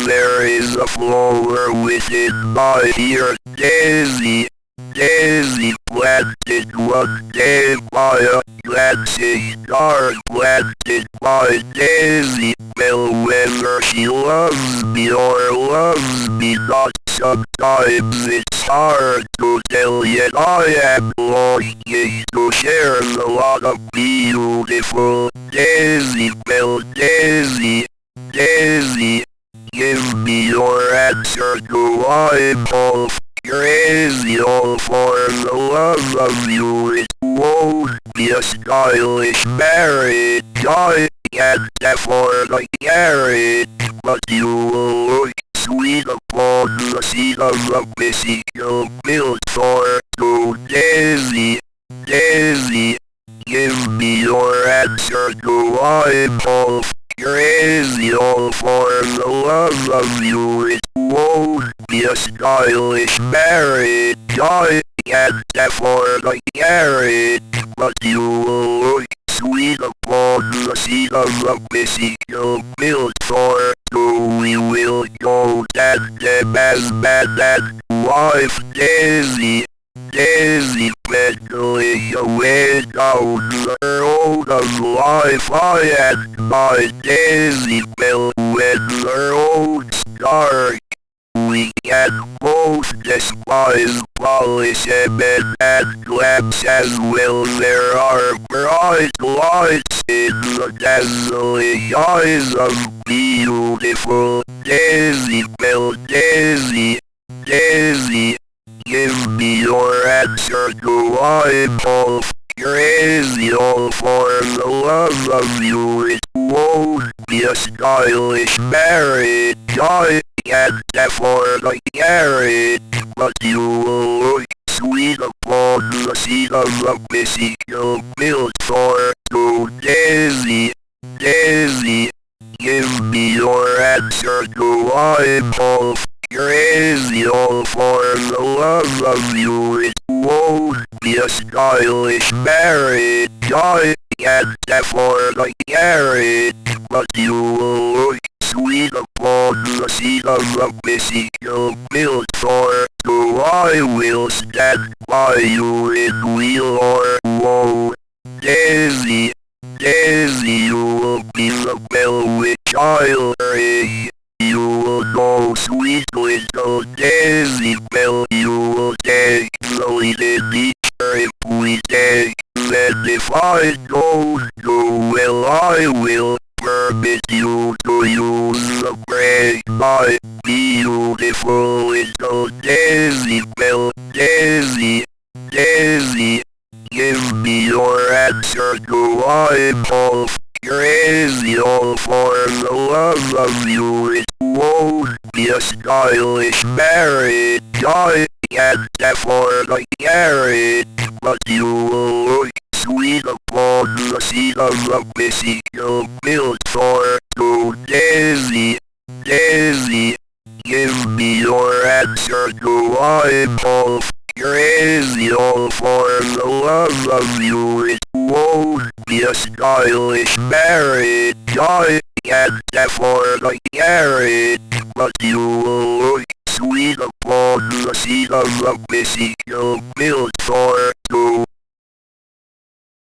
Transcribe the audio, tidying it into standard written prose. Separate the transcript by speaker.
Speaker 1: there is a flower within my ear. Daisy, daisy planted one day by a glancing star, planted by daisy. Well, whether she loves me or loves me not, sometimes it's hard to tell, yet I am longing to share the lot of beautiful daisy. Well, daisy, daisy, give me your answer. Do I'm all crazy, all for the love of you? It won't be a stylish marriage, I can't afford a carriage, but you will look sweet upon the seat of a bicycle built for two. Daisy, daisy, give me your answer. Do I'm all crazy, all for the love of you? It won't be a stylish marriage, I can't afford a carriage, but you will look sweet upon the seat of a bicycle built for two. We will go tandem as man and wife. Daisy, daisy, pedaling away down the road of life. I and my daisy, well, when the road's dark, we can both despise polysemon and glance as well. There are bright lights in the dazzling eyes of beautiful daisy. Well, daisy, daisy, give me your answer. Do I'm all crazy, all for the love of you? It won't be a stylish marriage, I can't afford a carriage, but you will look sweet upon the seat of a bicycle built for two. Daisy, daisy, give me your answer. Do I'm all crazy, all for the love of you? It won't be a stylish marriage, I can't afford a carriage, but you will look sweet upon the seat of a bicycle built for two. I will stand by you in weal or woe. Daisy, daisy, you will be the bell which I'll ring. You will know, sweet little daisy bell, you will take the lead in each trip we take. Then if I don't do well, I will permit you to use the brake. My beautiful little daisy bell. Daisy, daisy, give me your answer. Do I'm all crazy, all for the love of you? It won't be a stylish marriage, I can't afford a carriage, but you will look sweet upon the seat of a bicycle built for two. Daisy, daisy, give me your answer. Do I'm all crazy, all for the love of you? It won't be a stylish marriage, I can't afford a carriage, but you will look sweet upon the seat of a bicycle built for two.